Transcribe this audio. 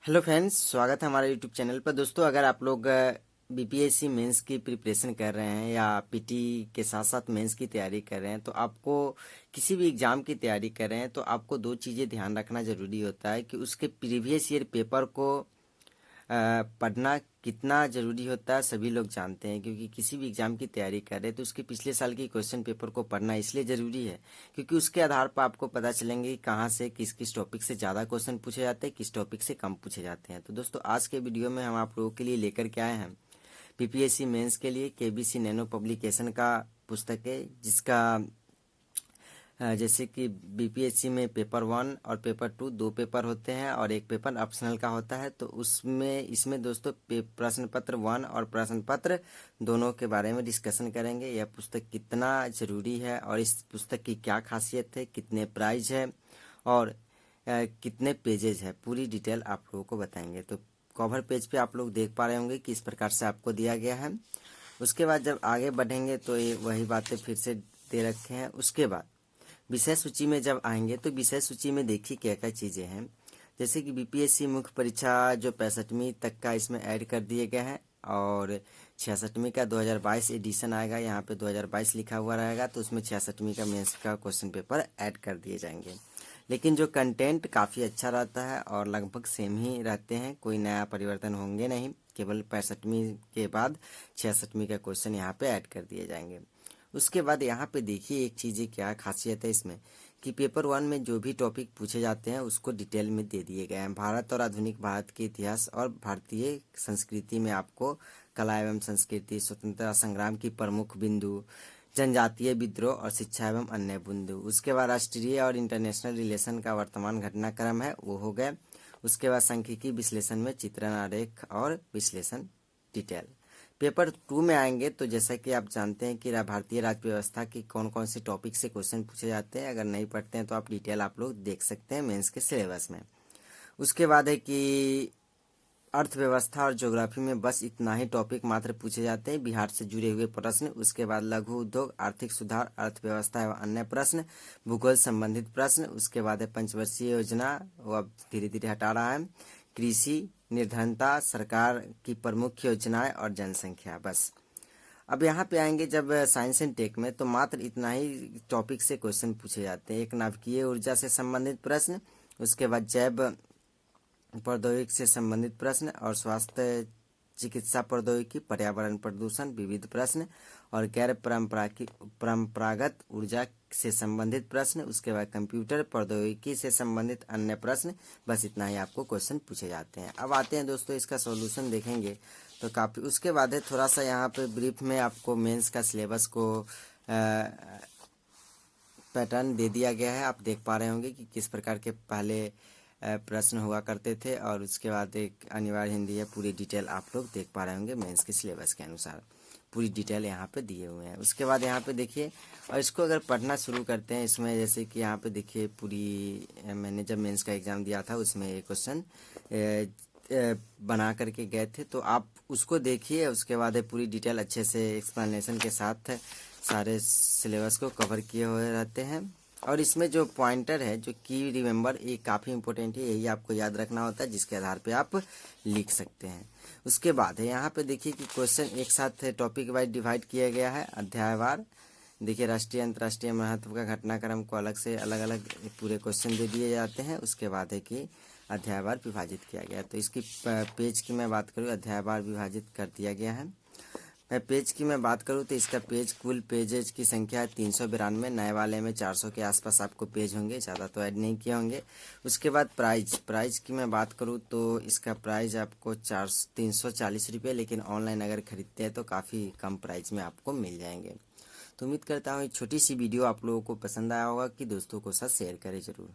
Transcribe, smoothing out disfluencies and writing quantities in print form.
Hello friends, स्वागत है हमारे यूट्यूब चैनल पर। दोस्तों, अगर आप लोग बीपीएससी मेंस की प्रिपरेशन कर रहे हैं या पीटी के साथ साथ मेंस की तैयारी कर रहे हैं, तो आपको किसी भी एग्ज़ाम की तैयारी कर रहे हैं तो आपको दो चीज़ें ध्यान रखना ज़रूरी होता है कि उसके प्रीवियस ईयर पेपर को पढ़ना कितना ज़रूरी होता है। सभी लोग जानते हैं, क्योंकि किसी भी एग्ज़ाम की तैयारी कर रहे हैं तो उसके पिछले साल की क्वेश्चन पेपर को पढ़ना इसलिए ज़रूरी है क्योंकि उसके आधार पर आपको पता चलेंगे कि कहाँ से किस किस टॉपिक से ज़्यादा क्वेश्चन पूछे जाते हैं, किस टॉपिक से कम पूछे जाते हैं। तो दोस्तों, आज के वीडियो में हम आप लोगों के लिए लेकर के आए हैं पीपीएससी मेंस के लिए केबीसी नैनो पब्लिकेशन का पुस्तक है, जिसका जैसे कि बीपीएससी में पेपर 1 और पेपर 2 दो पेपर होते हैं और एक पेपर ऑप्शनल का होता है। तो उसमें इसमें दोस्तों प्रश्न पत्र 1 और प्रश्न पत्र दोनों के बारे में डिस्कशन करेंगे। यह पुस्तक कितना ज़रूरी है और इस पुस्तक की क्या खासियत है, कितने प्राइज है और कितने पेजेज है, पूरी डिटेल आप लोगों को बताएंगे। तो कवर पेज पे आप लोग देख पा रहे होंगे कि इस प्रकार से आपको दिया गया है। उसके बाद जब आगे बढ़ेंगे तो ये वही बातें फिर से दे रखे हैं। उसके बाद विषय सूची में जब आएंगे तो विषय सूची में देखिए क्या क्या चीज़ें हैं। जैसे कि बीपीएससी मुख्य परीक्षा जो 65वीं तक का इसमें ऐड कर दिए गए हैं और 66वीं का 2022 एडिशन आएगा। यहाँ पे 2022 लिखा हुआ रहेगा, तो उसमें 66वीं का मेंस का क्वेश्चन पेपर ऐड कर दिए जाएंगे। लेकिन जो कंटेंट काफ़ी अच्छा रहता है और लगभग सेम ही रहते हैं, कोई नया परिवर्तन होंगे नहीं। केवल 65वीं के बाद 66वीं का क्वेश्चन यहाँ पे ऐड कर दिए जाएंगे। उसके बाद यहाँ पे देखिए एक चीज़ क्या खासियत है इसमें कि पेपर 1 में जो भी टॉपिक पूछे जाते हैं उसको डिटेल में दे दिए गए हैं। भारत और आधुनिक भारत के इतिहास और भारतीय संस्कृति में आपको कला एवं संस्कृति, स्वतंत्रता संग्राम की प्रमुख बिंदु, जनजातीय विद्रोह और शिक्षा एवं अन्य बिंदु। उसके बाद राष्ट्रीय और इंटरनेशनल रिलेशन का वर्तमान घटनाक्रम है, वो हो गए। उसके बाद सांख्यिकी विश्लेषण में चित्रण, आरेख और विश्लेषण डिटेल। पेपर 2 में आएंगे तो जैसा कि आप जानते हैं कि भारतीय राज्य व्यवस्था की कौन कौन से टॉपिक से क्वेश्चन पूछे जाते हैं। अगर नहीं पढ़ते हैं तो आप डिटेल आप लोग देख सकते हैं मेंस के सिलेबस में। उसके बाद है कि अर्थव्यवस्था और ज्योग्राफी में बस इतना ही टॉपिक मात्र पूछे जाते हैं, बिहार से जुड़े हुए प्रश्न। उसके बाद लघु उद्योग, आर्थिक सुधार, अर्थव्यवस्था एवं अन्य प्रश्न, भूगोल संबंधित प्रश्न। उसके बाद है पंचवर्षीय योजना, वो अब धीरे धीरे हटा रहा है, कृषि, निर्धनता, सरकार की प्रमुख योजनाएं और जनसंख्या। बस अब यहाँ पे आएंगे जब साइंस एंड टेक में, तो मात्र इतना ही टॉपिक से क्वेश्चन पूछे जाते हैं। एक नाभिकीय ऊर्जा से संबंधित प्रश्न, उसके बाद जैव प्रौद्योगिकी से संबंधित प्रश्न और स्वास्थ्य चिकित्सा प्रौद्योगिकी, पर्यावरण प्रदूषण, विविध प्रश्न और गैर परंपरागत ऊर्जा से संबंधित प्रश्न। उसके बाद कंप्यूटर प्रौद्योगिकी से संबंधित अन्य प्रश्न। बस इतना ही आपको क्वेश्चन पूछे जाते हैं। अब आते हैं दोस्तों, इसका सॉल्यूशन देखेंगे तो काफ़ी। उसके बाद है थोड़ा सा यहाँ पे ब्रीफ में आपको मेंस का सिलेबस को पैटर्न दे दिया गया है। आप देख पा रहे होंगे कि किस प्रकार के पहले प्रश्न हुआ करते थे और उसके बाद एक अनिवार्य हिंदी है। पूरी डिटेल आप लोग देख पा रहे होंगे मेंस के सिलेबस के अनुसार, पूरी डिटेल यहाँ पे दिए हुए हैं। उसके बाद यहाँ पे देखिए, और इसको अगर पढ़ना शुरू करते हैं इसमें, जैसे कि यहाँ पे देखिए पूरी मैंने जब मेंस का एग्ज़ाम दिया था उसमें एक क्वेश्चन बना करके गए थे, तो आप उसको देखिए। उसके बाद है पूरी डिटेल अच्छे से एक्सप्लेनेशन के साथ सारे सिलेबस को कवर किए हुए रहते हैं। और इसमें जो पॉइंटर है, जो की रिमेंबर, ये काफ़ी इंपॉर्टेंट है, यही आपको याद रखना होता है, जिसके आधार पे आप लिख सकते हैं। उसके बाद है यहाँ पे देखिए कि क्वेश्चन एक साथ टॉपिक वाइज डिवाइड किया गया है, अध्यायवार। देखिए राष्ट्रीय अंतर्राष्ट्रीय महत्व का घटनाक्रम को अलग से अलग अलग पूरे क्वेश्चन दे दिए जाते हैं। उसके बाद है कि अध्यायवार विभाजित किया गया। तो इसकी पेज की मैं बात करूँ, अध्यायवार विभाजित कर दिया गया है। मैं पेज की मैं बात करूँ तो इसका पेज, कुल पेजेज की संख्या है 392। नए वाले में 400 के आसपास आपको पेज होंगे, ज़्यादा तो ऐड नहीं किए होंगे। उसके बाद प्राइज की मैं बात करूँ तो इसका प्राइस आपको 340 रुपये, लेकिन ऑनलाइन अगर खरीदते हैं तो काफ़ी कम प्राइस में आपको मिल जाएंगे। तो उम्मीद करता हूँ एक छोटी सी वीडियो आप लोगों को पसंद आया होगा कि दोस्तों को साथ शेयर करें ज़रूर।